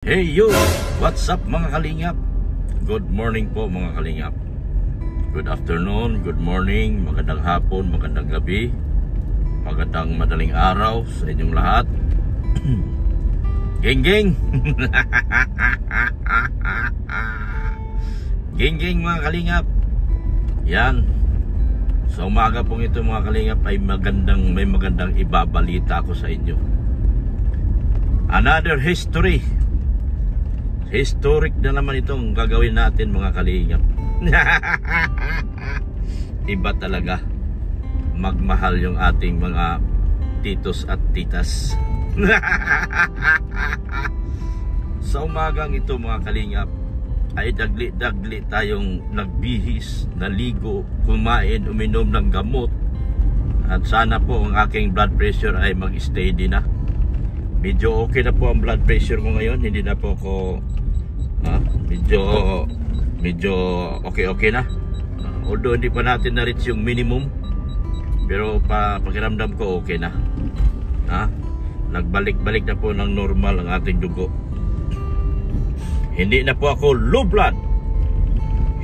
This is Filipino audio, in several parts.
Hey yo! What's up mga kalingap? Good morning po mga kalingap. Good afternoon, good morning, magandang hapon, magandang gabi, magandang madaling araw sa inyong lahat. Geng geng! Geng geng mga kalingap. Yan. Sa umaga pong ito mga kalingap ay may magandang ibabalita ko sa inyo. Another history. Historic na naman itong gagawin natin mga kalingap. Iba talaga magmahal yung ating mga titos at titas. Sa umagang ito mga kalingap ay dagli-dagli tayong nagbihis, naligo, kumain, uminom ng gamot. At sana po ang aking blood pressure ay mag-steady na. Medyo okay na po ang blood pressure ko ngayon. Hindi na po ako medyo okay na. Although hindi pa natin na-reach yung minimum, pero pakiramdam ko okay na. Nagbalik-balik na po ng normal ang ating dugo. Hindi na po ako low blood,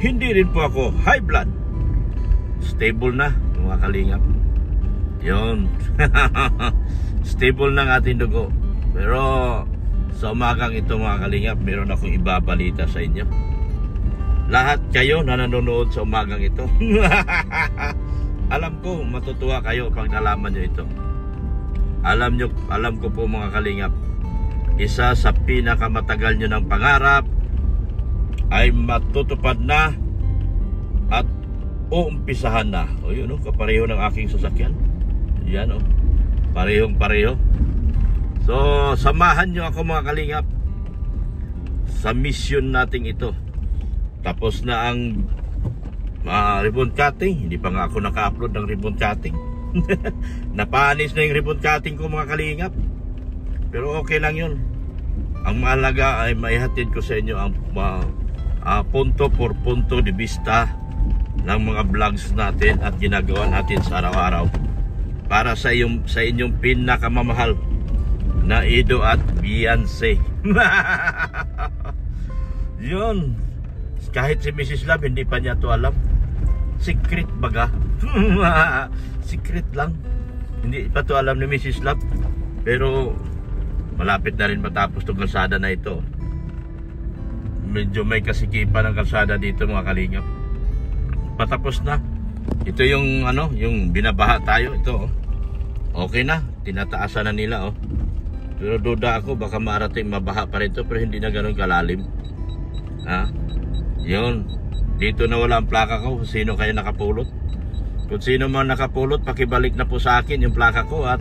hindi rin po ako high blood. Stable na mga kalingap. Yun. Stable na ang ating dugo. Pero sa umagang ito mga kalingap, meron akong ibabalita sa inyo. Lahat kayo na nanonood sa umagang ito, alam ko matutuwa kayo pag nalaman nyo ito. Alam ko po mga kalingap, isa sa pinakamatagal nyo ng pangarap ay matutupad na at uumpisahan na. O yun, kapareho ng aking sasakyan. Yan, parehong pareho. So, samahan nyo ako mga kalingap sa mission nating ito. Tapos na ang ribbon cutting. Hindi pa nga ako naka-upload ng ribbon cutting. Napanis na yung ribbon cutting ko mga kalingap. Pero okay lang yun. Ang mahalaga ay maihatid ko sa inyo ang punto por punto de vista ng mga vlogs natin at ginagawa natin sa araw-araw para sa inyong pinakamamahal na Ido at Beyonce. Yun. Kahit si Mrs. Love hindi pa niya to alam. Secret baga. Secret lang. Hindi pa to alam ni Mrs. Love. Pero malapit na rin matapos itong kalsada na ito. Medyo may kasikipan ng kalsada dito mga kalingap. Patapos na. Ito yung yung binabaha tayo. Ito okay na. Tinataasan na nila Pero duda ako baka marating mabaha pa rin ito, pero hindi na ganun kalalim. Yun. Dito na wala ang plaka ko. Sino kaya nakapulot? Kung sino man nakapulot, pakibalik na po sa akin yung plaka ko. At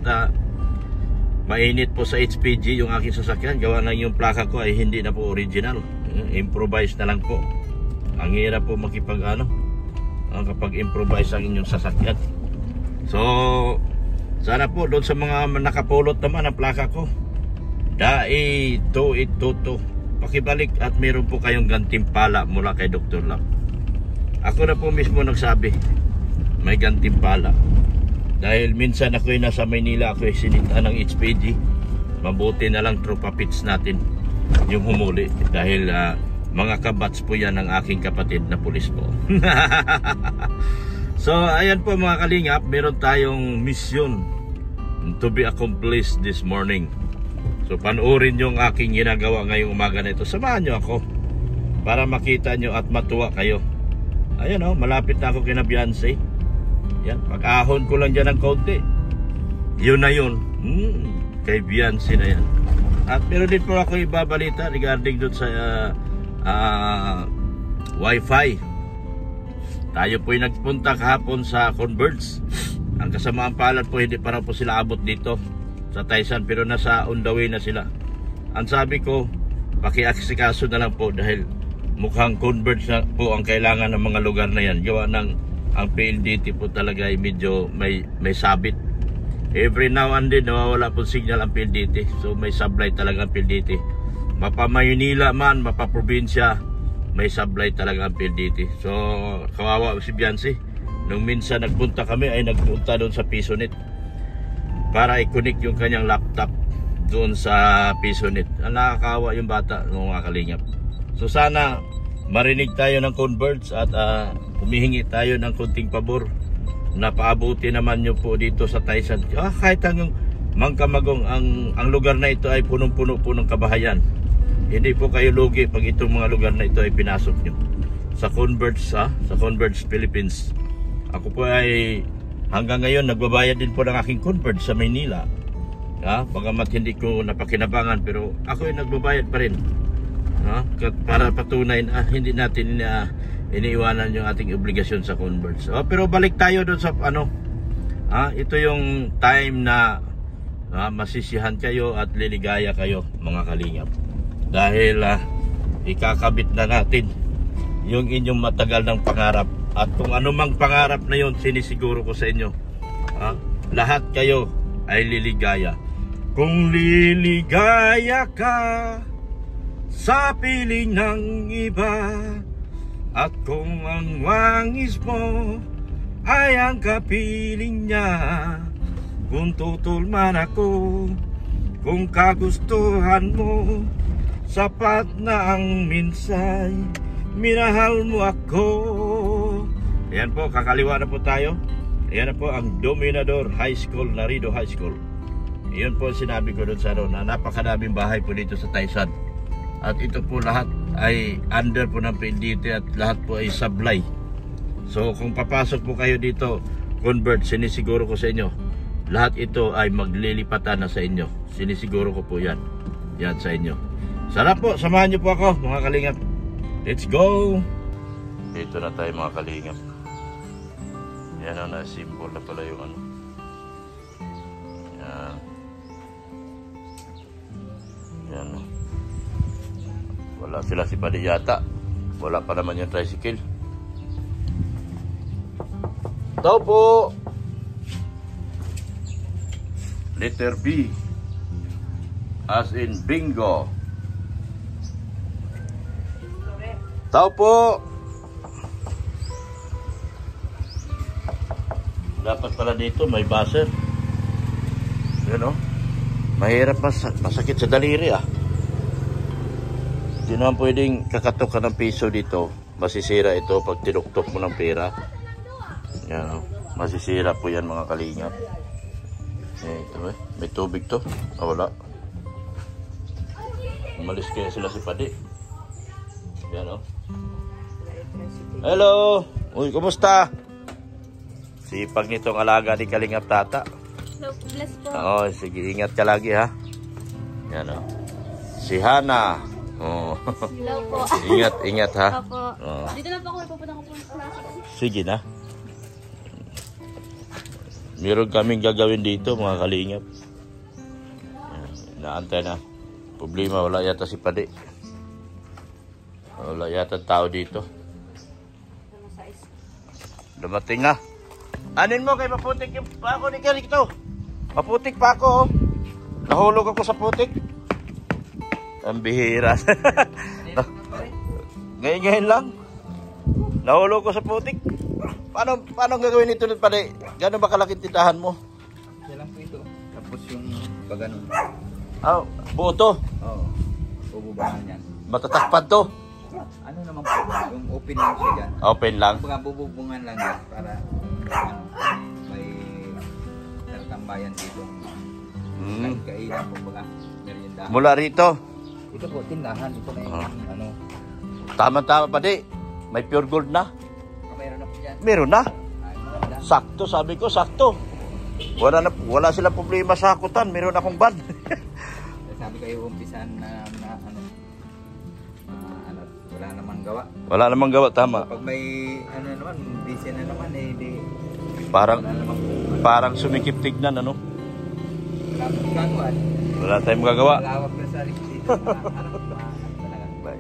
mainit po sa HPG yung aking sasakyan. Gawa na yung plaka ko ay hindi na po original. Improvise na lang po. Ang hirap po kapag improvise ang inyong sasakyan. So sana po doon sa mga nakapulot naman ang plaka ko, dai to ituto, pakibalik at meron po kayong gantimpala mula kay Dr. Love. Ako na po mismo nagsabi may gantimpala. Dahil minsan ako nasa Maynila, ako sinita ng HPG. Mabuti na lang tropa pits natin yung humuli. Dahil mga kabats po yan ng aking kapatid na pulis po. So ayan po mga kalingap, meron tayong mission to be accomplished this morning. So panoorin yung aking ginagawa ngayong umaga na ito. Samahan nyo ako para makita nyo at matuwa kayo. Ayan malapit na ako kina Beyonce. Yan, pag-ahon ko lang dyan ng konti, yun na yun. Kay Beyonce na yan. At meron din po ako ibabalita regarding doon sa Wi-Fi. Tayo po'y nagpunta kahapon sa Converge. Ang kasamaan palad po, hindi para po sila abot dito sa Taysan, pero nasa on the way na sila. Ang sabi ko, pakiaksikaso na lang po dahil mukhang Converge na po ang kailangan ng mga lugar na yan. Gawa ng ang PLDT po talaga ay medyo may sabit. Every now and then nawawala po signal ang PLDT. So may sablay talaga ang PLDT. Mapa Maynila man, mapa probinsya, may sablay talaga ang PLDT. So kawawa si Beyonce. Nung minsan nagpunta kami ay nagpunta doon sa Pisonet para i-connect yung kanyang laptop doon sa Pisonet. Nakakawa yung bata, mga kalingap. So sana marinig tayo ng converts at humihingi tayo ng konting pabor na paabuti naman nyo po dito sa Taysan. Kahit hanggang Mangkamagong, ang lugar na ito ay punong-puno po ng kabahayan. Hindi po kayo lugi pag itong mga lugar na ito ay pinasok nyo sa Converts, sa Converts Philippines. Ako po ay hanggang ngayon nagbabayad din po ng aking Convert sa Maynila. Bagamat hindi ko napakinabangan, pero ako ay nagbabayad pa rin. Para patunay na hindi natin iniiwanan yung ating obligasyon sa Converts. Pero balik tayo doon sa ito yung time na masisihan kayo at liligaya kayo, mga kalingap. Dahil ikakabit na natin yung inyong matagal ng pangarap. At kung anumang pangarap na yun, sinisiguro ko sa inyo, lahat kayo ay liligaya. Kung liligaya ka sa piling ng iba, at kung ang wangis mo ay ang kapiling niya, kung tutulman ako, kung kagustuhan mo, sapat na ang minsay, minahal mo ako. Ayan po, kakaliwa na po tayo. Ayan na po ang Dominador High School, Narido High School. Iyon po sinabi ko doon sa na napakadaming bahay po dito sa Taysan. At ito po lahat ay under po ng PLDT at lahat po ay sablay. So kung papasok po kayo dito, Convert, sinisiguro ko sa inyo, lahat ito ay maglilipatan na sa inyo. Sinisiguro ko po yan. Yan sa inyo. Sarap po, samahan niyo po ako, mga kalingap. Let's go! Dito na tayo, mga kalingap. Yan ang na-symbol na pala yung ano. Yan. Yan. Wala sila si Padi yata. Wala pa naman yung tricycle. Tao po! Letter B, as in bingo. Tao po! Dapat pala dito may buzzer. Yan o. Mahirap, masakit sa daliri Hindi naman pwedeng kakatok ka ng piso dito. Masisira ito pag tinuktok mo ng pera. Yan o. Masisira po yan, mga kalingap. Ito may tubig to. Wala. Umalis kaya sila si Padi. Yan o. Hello! Uy, kumusta? Sipag nitong alaga ni Kalingap Tata. Bless po. Oo, sige, ingat ka lagi ha. Yan o. Si Hana. Hello po. Ingat ha. Opo. Dito na po ako, ipupunta ko po sa klase. Sige na. Meron kaming gagawin dito, mga kalingap. Naantay na. Problema, wala yata si Padi. Wala yata tao dito. Dumating na. Anin mo kay maputik yung pako ni Kalito. Maputik pa ako. Nahulog ako sa putik. Ang bihira. Ngayon lang. Nahulog ko sa putik. Paano gagawin ito pa rin? Gano'n ba kalaking tindahan mo? Yan lang po ito. Tapos yung pagano. Buo to? Oo. Bububangan yan. Matatakpan to? Ano naman po, yung open lang siya dyan. Open lang? Kumbaga bububungan lang yan para may tambayan dito. Kahit kailan po baga meriendahan. Mula rito? Ito po, tindahan. Ito na yung ano. Tama-tama pa di. May pure gold na? Mayroon na po dyan. Meron na? Ay, maganda. Sakto, sabi ko, sakto. Wala silang problema sa hakutan. Meron akong ban. Sabi kayo umpisan na ano, wala namang gawa. Wala namang gawa, tama. Pag may ano naman, busy na naman di Parang sumikip tignan, ano? wala pong gagawin. Wala tayong magagawa. Malawak na sa dito.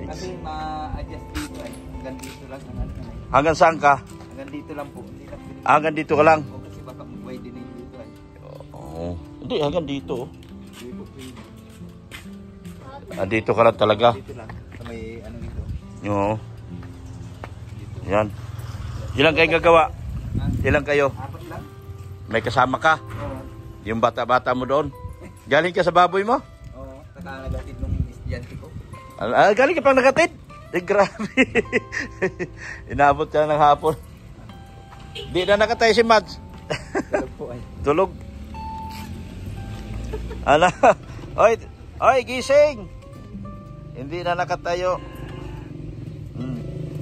Kasi ma-adjust dito ay hanggang dito lang ang ano. Hanggang saan ka? Hanggang dito lang po. Hindi lang pwede. Hanggang dito ka lang? O kasi baka mag-wide din dito ay. Oo. Hindi, hanggang dito. Hindi po pwede. Dito ka lang talaga. Dito lang. Sa may ano dito. Oo. Yan. Ilan kayo gagawa? Ilan kayo? Apat lang. May kasama ka? Oo. Yung bata-bata mo doon? Galing ka sa baboy mo? pinaka-nagatid ng estudyante ko. Galing ka pang nakatid? Grabe. Inabot ka ng hapon. Di na nakatay si Mads. Tulog po ay. Tulog. Ano? Oy, gising. Hindi na nakatayo.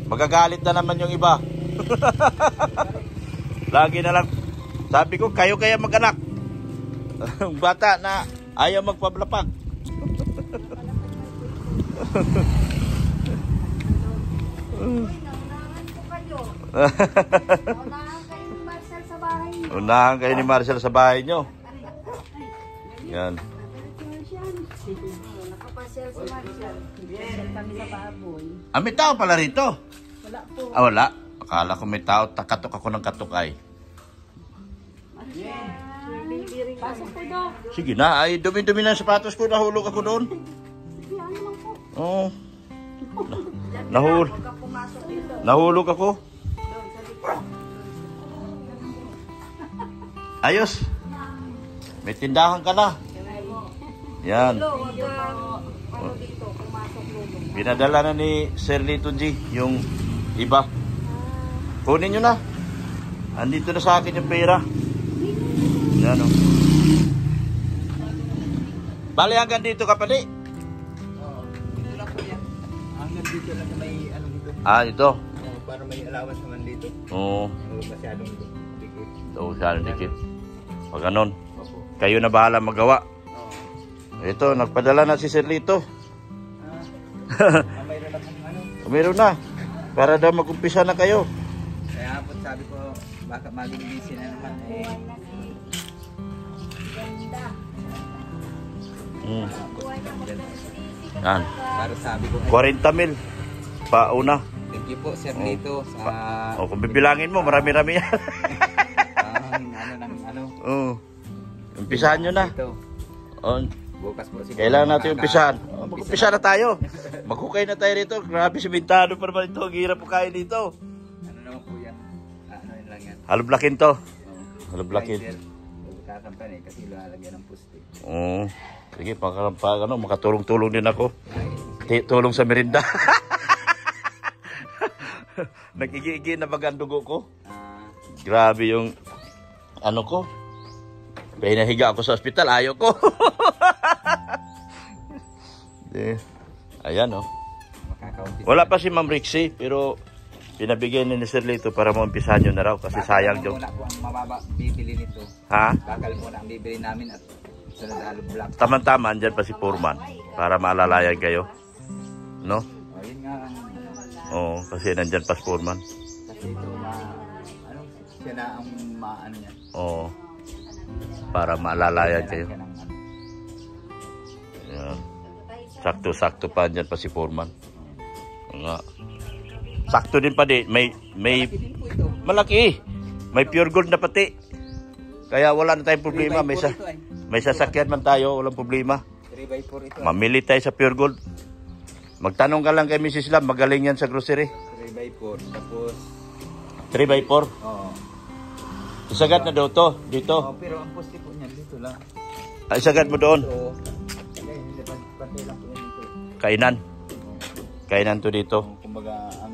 Magagalit na naman yung iba. Lagi na lang. Sabi ko, kayo kaya mag-anak. Bata na ayaw magpablapag. Unahan kayo ni Marcel sa bahay nyo. Yan. Nakapasyal si Marshall. Kami sa baboy. May tao pala rito. Wala po. Wala. Akala ko may tao. Katok ako ng katok ay. Pasok po daw. Sige na. Ay, dumi-dumi na sapatos ko. Nahulog ako doon. Sige, ano lang po. Oo. Nahulog ako. Ayos. May tindahan ka na. Yan. Binadala na ni Sir Lito G yung iba. Kunin nyo na. Andito na sa akin yung pera. Yan o. Bali hanggang dito ka pa di? Dito lang po yan. Hanggang dito lang na may ano dito. Ito. Para may allowance naman dito. Oo. Masyadong dikit. Masyadong dikit. Pag ganon, kayo na bahala magawa. Ito, nagpadala na si Sir Lito. Mayroon na kung ano. Meron na. Para daw mag-umpisa na kayo. Kaya po sabi ko, baka maging busy na naman eh. Yan. Para sabi ko, 40 mil. Pauna. thank you po Sir Lito sa... Kung bibilangin mo, marami-rami yan. Umpisahan nyo na. Bukas po siguro. Kailangan natin umpisahan. Mag-umpisa na tayo. Maghukay na tayo rito. Grabe, simentado pa naman ito. Ang hirap po kain dito. Ano naman po yan? Ano yun lang yan? Haloblakin to. Haloblakin. Kakampan eh, kasi lalagyan ng puste. Oo. Sige, pagkarampa, makatulong-tulong din ako. Tulong sa merinda. Nagigi-igi na baga ang dugo ko. Grabe yung ano ko. Pinahiga ako sa ospital, ayaw ko. Ayan oh. Wala pa si Ma'am Rixie, pero pinabigyan ni Sir Lito para maumpisahan nyo na raw kasi sayang daw. Bakal muna po ang mababa bibili nito. Ha? Bakal muna ang bibili namin at sunod na block. Tama-tama, andyan pa si Foreman para maalalayan kayo. No? O yun nga ang... Oo, kasi nandyan pa si Foreman. Kasi ito ano, siya na ang maano niya. Oo. Para maalalayan kayo. Ayan. Sakto-sakto pa andyan pa si Foreman. Nga. Sakto din pa din. May malaki. May pure gold na pati. Kaya wala na tayong problema. May sasakyan man tayo. Walang problema. 3x4 ito. Mamili tayo sa pure gold. Magtanong ka lang kay Mrs. Lam. Magaling yan sa grocery. 3x4. Tapos... 3x4? Oo. Isagad na daw to. Dito. Oo, pero ang poste po niyan dito lang. Isagad mo doon. Oo. Hindi, pantay lang po yan dito. Kainan. Kainan to dito. Kumbaga, ang...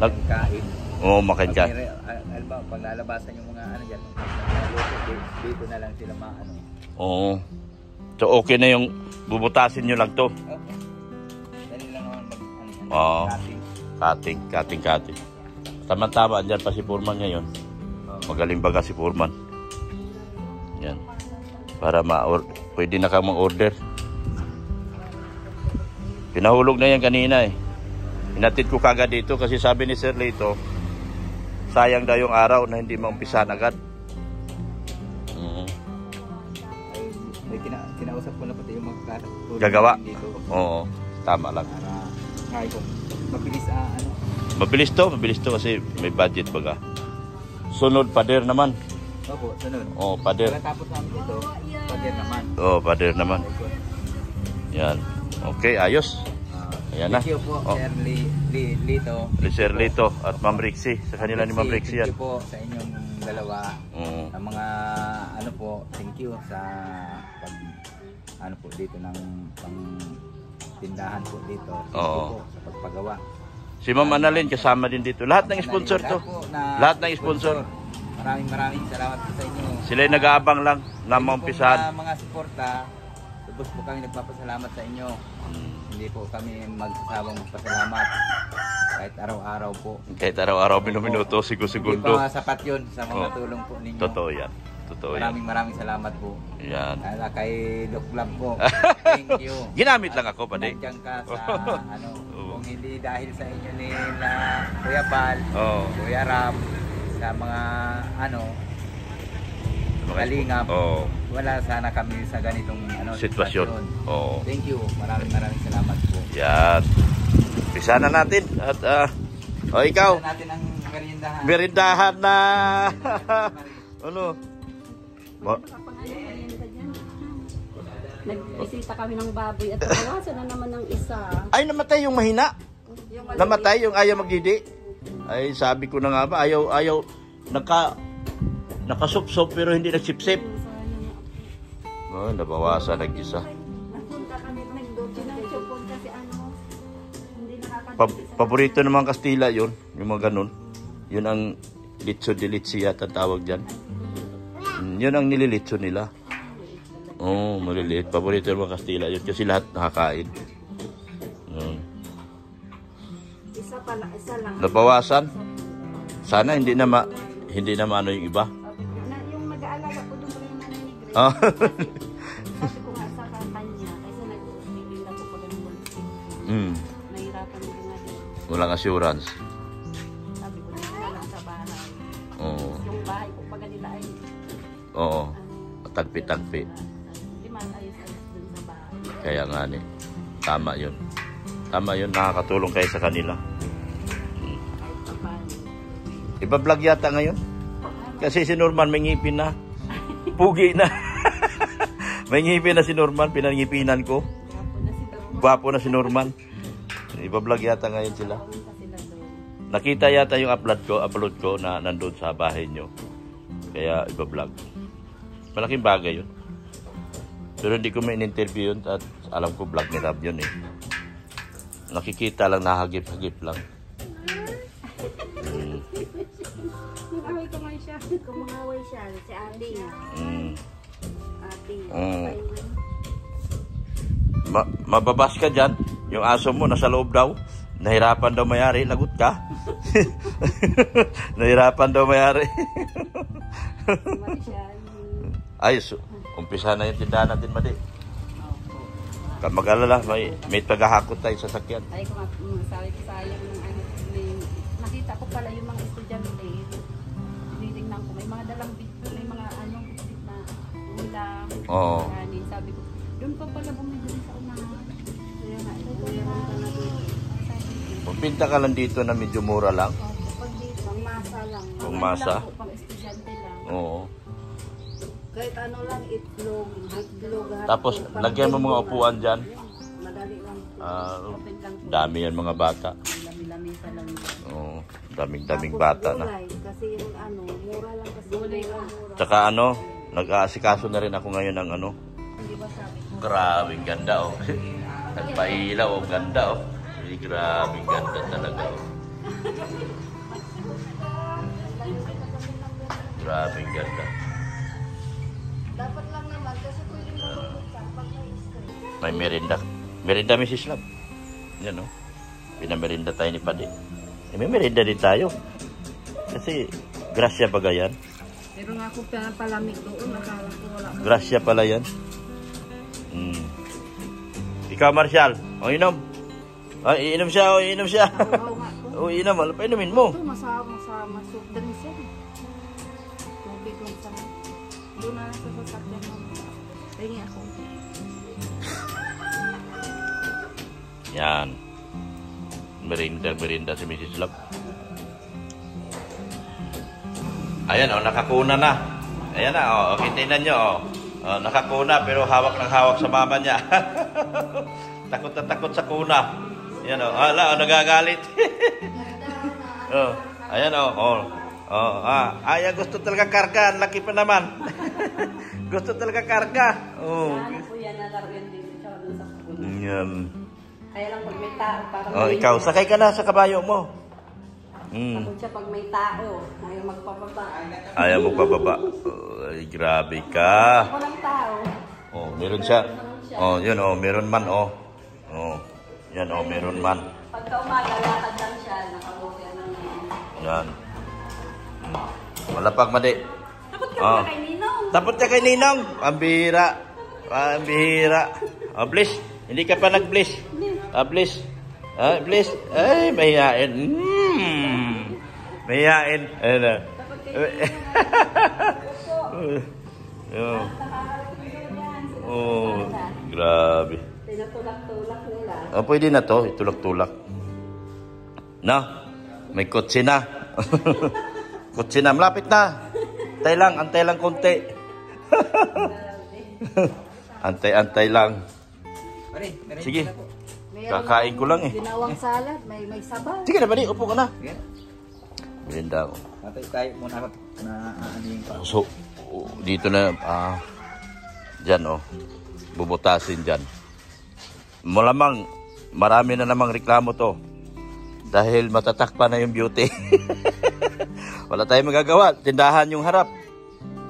Kain. Oo, makin ka. Alba, pag lalabasan yung mga ano dyan, dito na lang sila maano. Oo. So okay na yung bubutasin nyo lang to. Okay. Dali lang naman Oo. Cutting. Tama-tama, andyan pa si Foreman ngayon. Magaling baga si Foreman. Yan. Para pwede na kang mag-order. Pinahulog na yan kanina eh. Inatid ko kagad dito kasi sabi ni Sir Lito, sayang daw yung araw na hindi maumpisahan agad. May kinausap ko na pati yung magkakatulong Gagawa? dito. Oo, tama lang. Para kaya ko, mabilis Mabilis to kasi may budget baga. Sunod, pader naman. Opo, sunod. Oo, pader. Pagkatapos namin ito, pader naman. Oo, pader naman. Yan. Okay, ayos. Ayan na. Thank you po, Oh. Sir Lito. Sir Lito at Ma'am Rixie. Sa kanila ni Ma'am Rixie yan. Thank you po sa inyong dalawa. Oo. Ang mga ano po, thank you sa pag ano po dito ng pang tindahan po dito. Thank you Oo. po sa pagpagawa. Si Ma'am Annalyn kasama din dito. Lahat ng sponsor to. Lahat ng sponsor. Maraming salamat po sa inyo. Sila yung nag-aabang lang na maumpisahan. Mga suporta, lubos po kami nagpapasalamat sa inyo. Hindi po kami magsasawang magpasalamat kahit araw-araw po. Kahit araw-araw, minuto, Hindi segundo. pa sapat yun sa mga Oo. tulong po ninyo. Totoo yan. Totoo yan. Maraming salamat po. Yan. Lalo kay Doc Lab po. Thank you. Ginamit lang ako, pade. Nandiyan ka sa ano, Oo. kung hindi dahil sa inyo ni na Kuya Bal, Oo. Kuya Ram, sa mga ano, kalingap, Oo. wala sana kami sa ganitong ano, Sitwasyon. Oo. Thank you. Maraming salamat po. Yan. Pisa na natin. At, ikaw. Ito natin ang meriendahan. Merindahan na. Ano? Nagbisita kami ng baboy at nawasan na naman ng isa. Ay, namatay yung mahina. Namatay yung ayaw magdidi. Ay, sabi ko na nga ba, ayaw, nakasupsop pero hindi nagsipsip. Oh, nabawasan nag-isa. Nagpunta kami, nag-doon kasi ano, hindi Paborito naman Kastila yun, yung mga ganun. Yun ang litso de litsi yata tawag dyan. Yun ang nililitso nila. Oo, maliliit. Paborito naman Kastila yun kasi lahat nakakain. isa lang. Nabawasan. Sana hindi na ano yung iba. Yung mag-aalala ko doon yung mananigre. Ah. Sabi ko nga sa kanya, kasi nag-bibig na po pag ng nahirapan din nga din. Walang assurance. Sabi ko, dito na lang sa bahay. Oo. Yung bahay ko pag nila ay Oo. Tagpi-tagpi. hindi man ayos-ayos dun sa bahay. Kaya nga ni. Tama yun. Tama yun. Nakakatulong kayo sa kanila. Kahit pa paano. Iba-vlog yata ngayon. Kasi si Norman may ngipin na. Pugi na. May ngipin na si Norman. Pinangipinan ko. Gwapo na si Norman. Iba-vlog yata ngayon sila. Nakita yata yung upload ko na nandun sa bahay nyo. Kaya iba-vlog. Malaking bagay yun. Pero hindi ko may in-interview yun at alam ko vlog ni Rab yun eh. Nakikita lang, nahagip-hagip lang. Kumaway ko nga siya. Kumaway siya. Si Ate. Ate. Mababas ka dyan. Yung aso mo nasa loob daw. Nahirapan daw mayari. Lagot ka. Nahirapan daw mayari. Ayos. Umpisa na yung tindahan natin, Madi. Kaya mag-alala, may paghahakot tayo sa sakyan. Ay, kung sabi ko sayang ng ano, nakita ko pala yung mga estudyante. Tinitingnan ko, may mga dalang bitbit, may mga anong bitbit na ulam. Oo. Kanin. Sabi ko, doon pa pala bumili sa unahan. Kaya nga, Pumpinta ka lang dito na medyo mura lang. pag dito, pang masa lang. Pang masa? Pang estudyante lang. Oo. Kahit ano lang, itlog, hotdog. Tapos, lagyan mo mga upuan dyan. Madali lang. Open lang po. Dami yan mga bata. Lami-lamisa lang yan. Oo. Daming bata na. Kasi yung ano, mura lang kasi. Gulay lang. Tsaka ano, nag-aasikaso na rin ako ngayon ng ano. Hindi ba sabi ko? Grabing ganda oh. Nagpailaw oh, ganda oh. Grabing ganda talaga oh. Grabing ganda. Dapat lang naman kasi pwedeng mabuksan pag na-stress. May merinda. Merinda Mrs. Love. Yan oh. Pinamerinda tayo ni Padi. May merinda din tayo. Kasi grasya ba yan? Pero nga ako palamig doon, nakala ko wala. Grasya pala yan. Ikaw, Marshall. O, inom. Ay, inom siya. O, inom siya. Oo nga po. O, inom. Ano pa inumin mo? Ito, masama soft drinks yan. Tubig kong sa... Doon na sa sasakyan mo. Ringi ako. Yan. Merinda si Mrs. Love. Ayan, oh, nakakuna na. Ayan na, oh. Okay, tingnan nyo, oh. Oh, nakakuna, pero hawak ng hawak sa mama niya. Takot na takot sa kuna. Ayan, oh. Ala, oh, nagagalit. Oh, ayan, oh. Oh. Oh, ay, gusto talaga karga. Laki pa naman. Gusto talaga karga. Oh. Ano po yan, nalaruin din siya doon sa puno. Yan. Kaya lang pag may tao, parang Oh, ikaw, sakay ka na sa kabayo mo. Takot siya pag may tao. Ayaw magpapaba. Ayaw mo pababa. Ay, grabe ka. Walang tao. Oh, meron siya. Oh, yun oh, meron man oh. Oh. Yan oh, meron man. Pagka umaga, lakad lang siya. Nakabuti ng... Yan. Malapag madi. Takot ka kay Ninong. Tapos ka kay Ninong. Pambihira. Pambihira. Oh, bliss. Hindi ka pa nag-bliss. Bliss. Bliss. Ay, mahihain. Mahihain. Ayun na. Takot kay Ninong. Oh, grabe. Tinatulak-tulak nila. Oh, pwede na to. Itulak-tulak. Na. May kotse na. Kotse na. Malapit na. Antay lang konti. Antay lang. Sige. Kakain ko lang eh. Ginawang salad, may sabaw. Sige na, bali. Upo ka na. Benda ako. Tayo muna na ano yung pa. So, dito na, dyan oh. Bubutasin dyan. Malamang, marami na namang reklamo to. Dahil matatakpan na yung beauty. Wala tayong magagawa. Tindahan yung harap.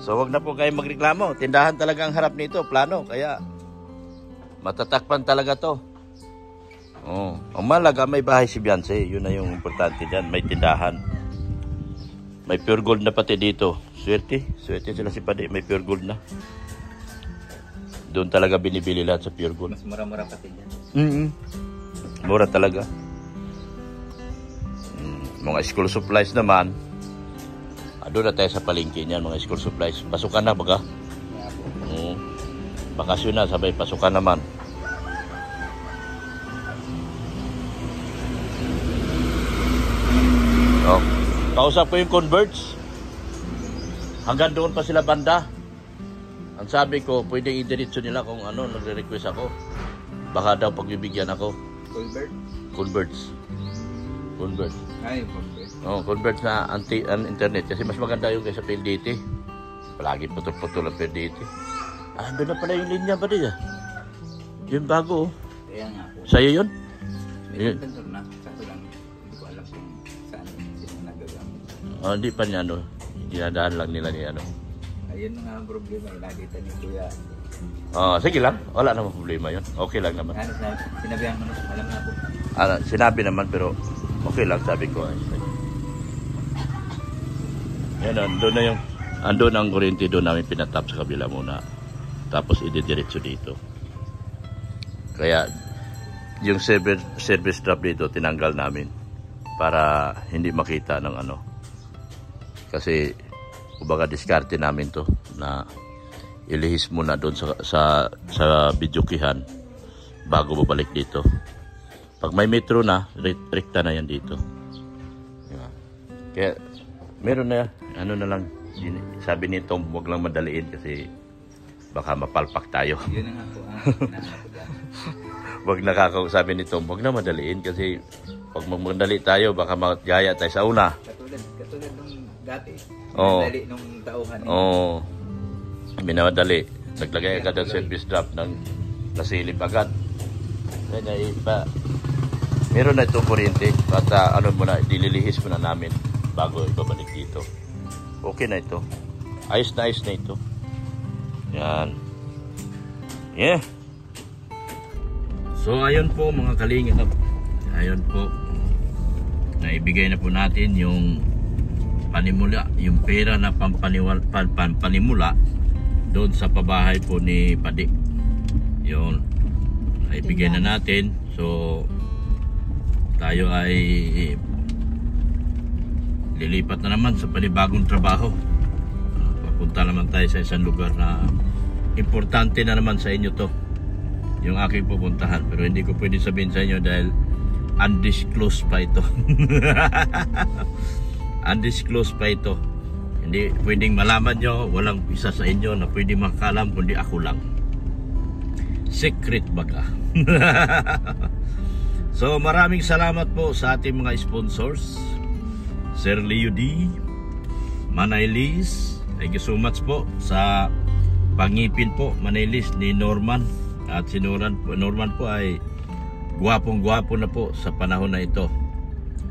So, wag na po kayo magreklamo. Tindahan talaga ang harap nito. Plano. Kaya, matatakpan talaga to. Oh, ang malaga, may bahay si Beyonce. Yun na yung importante dyan. May tindahan. May pure gold na pati dito. Swerte sila si Padi. May pure gold na. Doon talaga binibili lahat sa pure gold. Mas mura-mura pati dyan. Mura talaga. Mga school supplies naman. Doon na tayo sa palengke niyan, mga school supplies. Pasukan na baga? Bakasyon na, sabay pasukan naman. Oh. Kausap ko yung converts. Hanggang doon pa sila banda. Ang sabi ko, pwedeng i-diretso nila kung ano, nagre-request ako. Baka daw pagbibigyan ako. Converts. Ay, convert. Oh, convert na internet. Kasi mas maganda yung kaysa PLDT. Palagi putol-putol ang PLDT. Doon na pala yung linya ba din? Yun bago oh. Kaya nga po. Sa'yo yun? May sensor na. Kaso lang, hindi ko alam kung saan sila nagagamit. Hindi pa niya ano. Dinadaan lang nila ni ano. Ayun nga ang problema. Nakita ni Kuya. Sige lang. Wala namang problema yun. Okay lang naman. Ano, sinabihan mo na. Alam na po. Sinabi naman pero okay lang sabi ko. Yan, andun na yung andun ang kuryente doon namin pinatap sa kabila muna. Tapos ididiretso dito. Kaya yung service drop dito tinanggal namin para hindi makita ng ano. Kasi kumbaga diskarte namin to na ilihis muna doon sa Bidyukihan bago babalik dito. Pag may metro na, rekta na yan dito. Kaya meron na ano na lang. Sabi ni Tom, huwag lang madaliin kasi baka mapalpak tayo. Yun na nga po. Wag sabi ni Tom, huwag na madaliin kasi pag magmadali tayo, baka magaya tayo sa una. Katulad nung dati. Oo. Madali nung tauhan. Oo. Minamadali. Naglagay agad ang service drop ng nasilip agad. Kaya meron na itong kuryente. At ano muna, dililihis muna namin bago ibabalik dito. Okay na ito. Ayos na ito. Yan. Yeah. So ayun po mga kalingap. Ayun po. Naibigay na po natin yung panimula, yung pera na panimula doon sa pabahay po ni Padi. Yun. Naibigay na natin. So tayo ay lilipat na naman sa panibagong trabaho. Papunta naman tayo sa isang lugar na importante na naman sa inyo to. Yung aking pupuntahan. Pero hindi ko pwede sabihin sa inyo dahil undisclosed pa ito. Undisclosed pa ito. Hindi pwedeng malaman nyo. Walang isa sa inyo na pwede makalam kundi ako lang. Secret baga. So maraming salamat po sa ating mga sponsors. Sir Leo D, Manaylis. Thank you so much po sa pangipin po, Manaylis, ni Norman. At si Norman po ay gwapong-gwapo na po sa panahon na ito.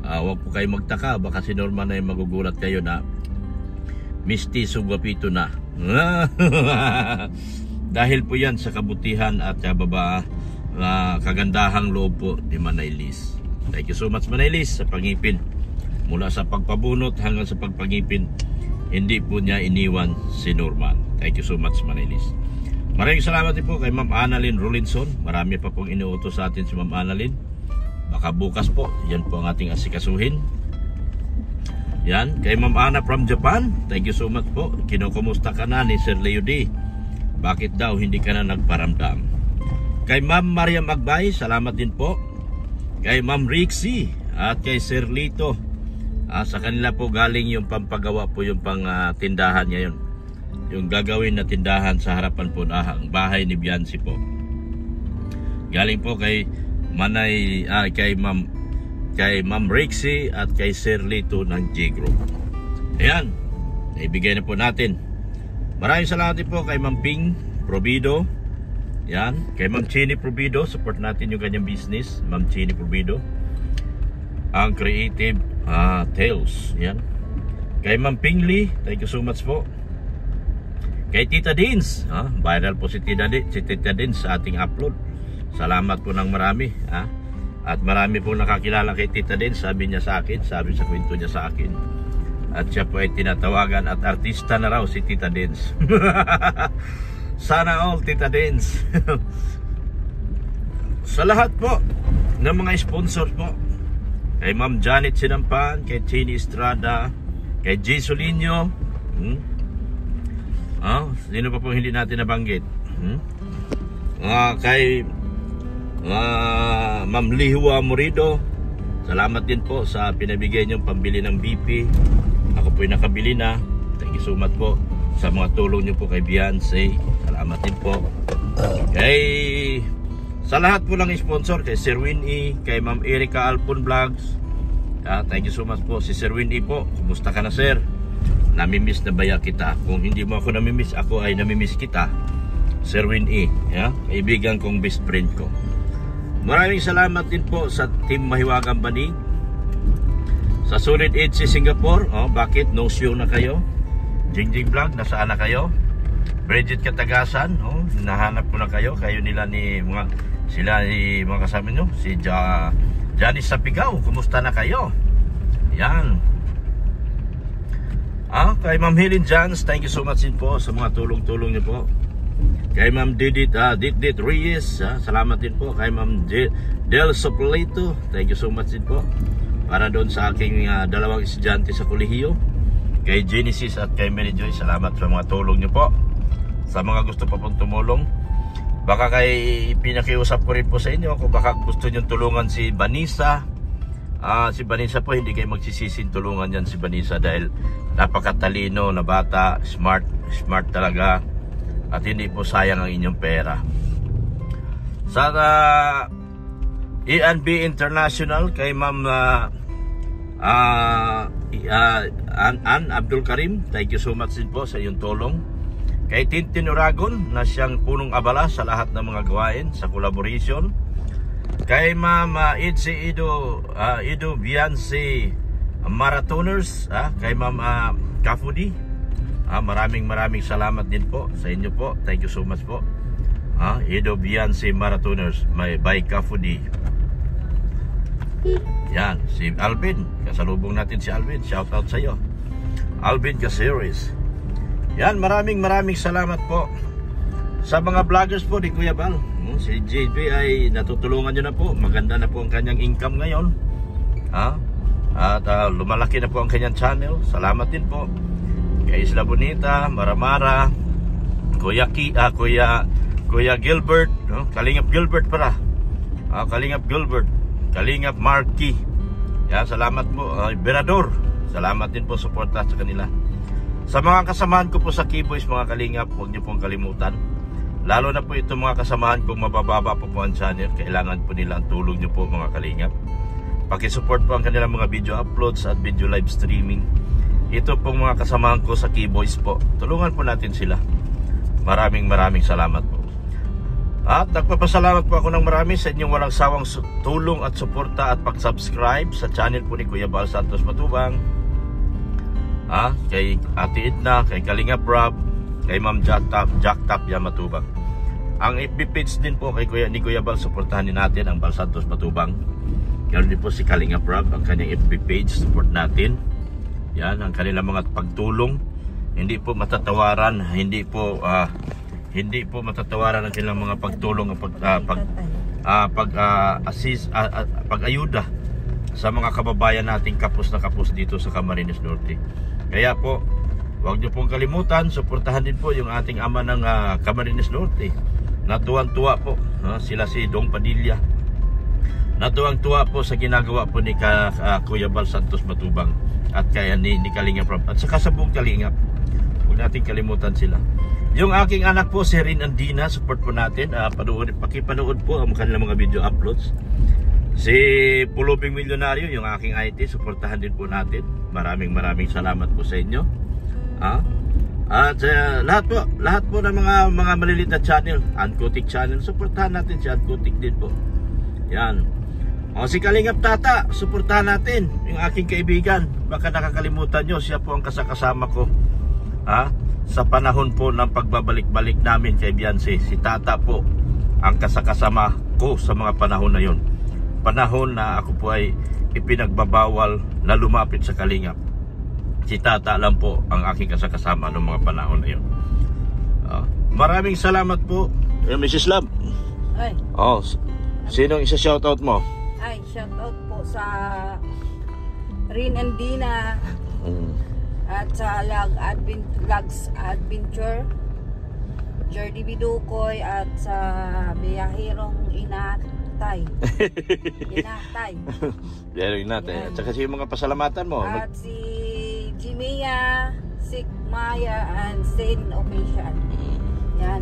Huwag po kayo magtaka, baka si Norman ay magugulat kayo na mistiso gwapito na. Dahil po yan sa kabutihan at kagandahang loob po ni Manaylis. Thank you so much, Manaylis, sa pangipin. Mula sa pagpabunot hanggang sa pagpangipin, hindi po niya iniwan si Norman. Thank you so much, Manaylis. Maraming salamat din po kay Ma'am Annalyn Rolinson. Marami pa pong inuutos sa atin si Ma'am Annalyn. Baka bukas po, yan po ang ating asikasuhin. Yan, kay Ma'am Anna from Japan. Thank you so much po. Kinukumusta ka na ni Sir Leo D. Bakit daw hindi ka na nagparamdam? Kay Ma'am Maria Magbay, salamat din po. Kay Ma'am Rixie at kay Sir Lito. Sa kanila po galing yung pampagawa po, yung pang tindahan ngayon. Yung gagawin na tindahan sa harapan po ng bahay ni Biancy po. Galing po kay kay Ma'am Rixie at kay Sir Lito ng G-Group. Ayan, naibigay na po natin. Maraming salamat po kay Ma'am Ping Probido. Yan, kay Ma'am Chini Probido, support natin yung kanyang business, Ma'am Chini Probido. Ang Creative Tales. Yan. Kay Ma'am Ping Lee, thank you so much po. Kay Tita Dins, viral po si Tita Dins sa ating upload. Salamat po ng marami. At marami po nakakilala kay Tita Dins. Sabi niya sa akin, sabi sa kwento niya sa akin. At siya po ay tinatawagan at artista na raw si Tita Dins. Sana all, Tita Dins. Sa lahat po ng mga sponsors po, kay Ma'am Janet Sinampan, kay Chini Estrada, kay G. Solinio, sino pa po hindi natin nabanggit? Kay Ma'am Lihua Morido, salamat din po sa pinabigay niyong pambili ng BP. Ako po yung nakabili na. Thank you so much po sa mga tulong niyo po kay Beyonce. Salamat din po. Sa lahat po ng sponsor, kay Sir Winnie, kay Ma'am Erica Alpon Vlogs. Thank you so much po. Si Sir Winnie po, kumusta ka na, sir? Namimiss na baya kita? Kung hindi mo ako namimiss, ako ay namimiss kita, Sir Winnie, kaibigan kong best friend ko. Maraming salamat din po sa Team Mahiwagang Banig. Sa Solid Edge Singapore, bakit no show na kayo? Jingjing Vlog, nasaan na kayo? Bridget Katagasan, nahanap ko na kayo. Kayo nila ni mga kasama nyo. Si Janice Sapigaw, kumusta na kayo? Yan. Kay Ma'am Helen Jans, thank you so much din po sa mga tulong-tulong niyo po. Kay Ma'am Didit Reyes, salamat din po. Kay Ma'am Del Soplito, thank you so much din po. Para doon sa aking dalawang estudyante sa kolehiyo. Kay Genesis at kay Mary Joy, salamat sa mga tulong niyo po. Sa mga gusto pa pong tumulong, baka kay pinakiusap ko rin po sa inyo kung baka gusto nyo tulungan si Vanessa. Si Vanessa po, hindi kayo magsisisin, tulungan yan si Vanessa dahil napakatalino na bata, smart talaga, at hindi po sayang ang inyong pera. Sa E&B International, kay Ma'am Ann Abdul Karim, thank you so much din po sa iyong tulong. Kay Tintin Uragon, na siyang punong abala sa lahat ng mga gawain sa collaboration. Kay Ma'am Ido Beyonce Marathoners, kay Ma'am Kafudi, maraming salamat din po sa inyo po. Thank you so much po. Ido Beyonce Marathoners by Kafudi. Yan, si Alvin, kasalubong natin si Alvin. Shout out sa iyo, Alvin Caceres. Yan, maraming salamat po sa mga vloggers po ni Kuya Bal. Si JB ay natutulungan nyo na po. Maganda na po ang kanyang income ngayon. At lumalaki na po ang kanyang channel. Salamat din po kay Isla Bonita, Maramara, Kuya Gilbert, Kalingap Gilbert para. Kalingap Gilbert, Kalingap Marky. Yan, salamat po. Berador, salamat din po, suporta sa kanila. Sa mga kasamahan ko po sa Keyboys, mga Kalingap, huwag niyo pong kalimutan. Lalo na po itong mga kasamahan kong mabababa po ang channel. Kailangan po nila ang tulong niyo po, mga Kalingap. Pakisupport po ang kanilang mga video uploads at video live streaming. ito pong mga kasamahan ko sa Keyboys po. Tulungan po natin sila. Maraming salamat po. At nagpapasalamat po ako ng marami sa inyong walang sawang tulong at suporta at pag-subscribe sa channel po ni Kuya Bal Santos Matubang. Kay Ate Edna, kay Kalinga Prab, kay Ma'am Jack Tapia Matubang. Ang FB page din po kay ni Kuya Bal, suportahan din natin ang Bal Santos Matubang. Ganoon din po si Kalinga Prab, ang kanyang FB page, support natin. Yan, ang kanilang mga pagtulong. Hindi po matatawaran, hindi po matatawaran ang kanilang mga pagtulong, pag-assist, pag-ayuda sa mga kababayan nating kapos na kapos dito sa Camarines Norte. Kaya po, huwag niyo pong kalimutan, suportahan din po yung ating ama ng Camarines Norte. Natuwang-tuwa po, sila si Dong Padilla. Natuwang-tuwa po sa ginagawa po ni Kuya Bal Santos Matubang at kaya ni Kalinga Prab at saka sa buong Kalingap. Huwag natin kalimutan sila. Yung aking anak po si Rin Andina, support po natin. Pakipanood po ang kanilang mga video uploads. Si Pulubing Milyonaryo, yung aking IT, supportahan din po natin. Maraming salamat po sa inyo. At lahat po ng mga maliliit na channel, Uncotic channel, supportahan natin si Uncotic din po. Yan. Si Kalingap Tata, supportahan natin. Yung aking kaibigan, baka nakakalimutan nyo, siya po ang kasama ko. Sa panahon po ng pagbabalik-balik namin kay Beyonce, si Tata po ang kasama ko sa mga panahon na yon. Panahon na ako po ay ipinagbabawal na lumapit sa Kalingap. Si Tata lang po ang aking kasama noong mga panahon na yon. Maraming salamat po, Mrs. Love. Ay. Sinong isa shoutout mo? Ay, shoutout po sa Rin and Dina. At sa Lags Adventure, Jordi Bidukoy, at sa Biyahirong Inatay. Biyahirong Inatay. At saka yung mga pasalamatan mo. At si Jimia, Sik Maya, and Saint Official. Yan.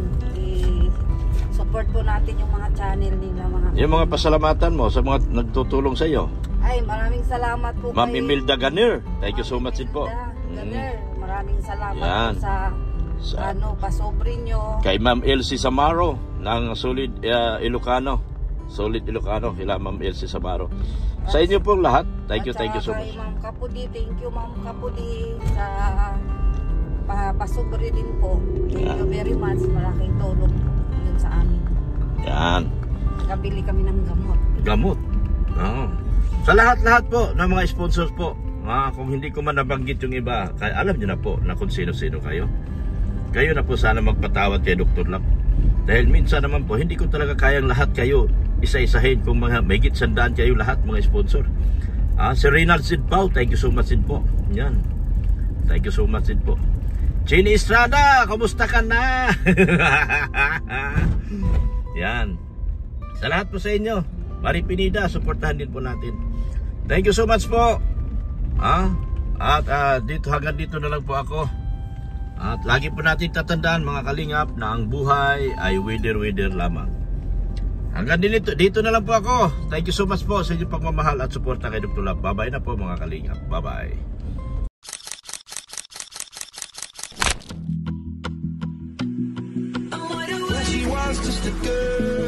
Support po natin yung mga channel nila. Yung mga pasalamatan mo sa mga nagtutulong sa iyo. Ay, maraming salamat po Ma'am Imelda Ganir. Thank you so much din po. Maraming salamat sa pasobre nyo. Kay Ma'am Elsie Samaro ng Solid Ilocano. Kila Ma'am Elsie Samaro. Sa inyo pong lahat, thank you so much. Kay Ma'am Kapudi, thank you Ma'am Kapudi sa pasobre din po. Thank you very much. Malaking tulong yun sa amin. Yan. Nakabili kami ng gamot. Sa lahat po ng mga sponsors po. Kung hindi ko man nabanggit yung iba, alam nyo na po na kung sino-sino kayo. Kayo na po sana magpatawad kay Dr. Lap. Dahil minsan naman po, hindi ko talaga kayang lahat kayo isa-isahin kung mga may gitsandaan kayo lahat mga sponsor. Si Reynald Sidpao, thank you so much din po. Yan. Thank you so much din po. Chini Estrada, kumusta ka na? Yan. Sa lahat po sa inyo, Mari Pinida, supportahan din po natin. Thank you so much po. At hanggang dito na lang po ako. At lagi po natin tatandaan mga kalingap na ang buhay ay wither lamang. Hanggang dito na lang po ako. Thank you so much po sa inyong pagmamahal at suporta kay Dr. Love. Bye bye na po mga kalingap. Bye bye. She was just a girl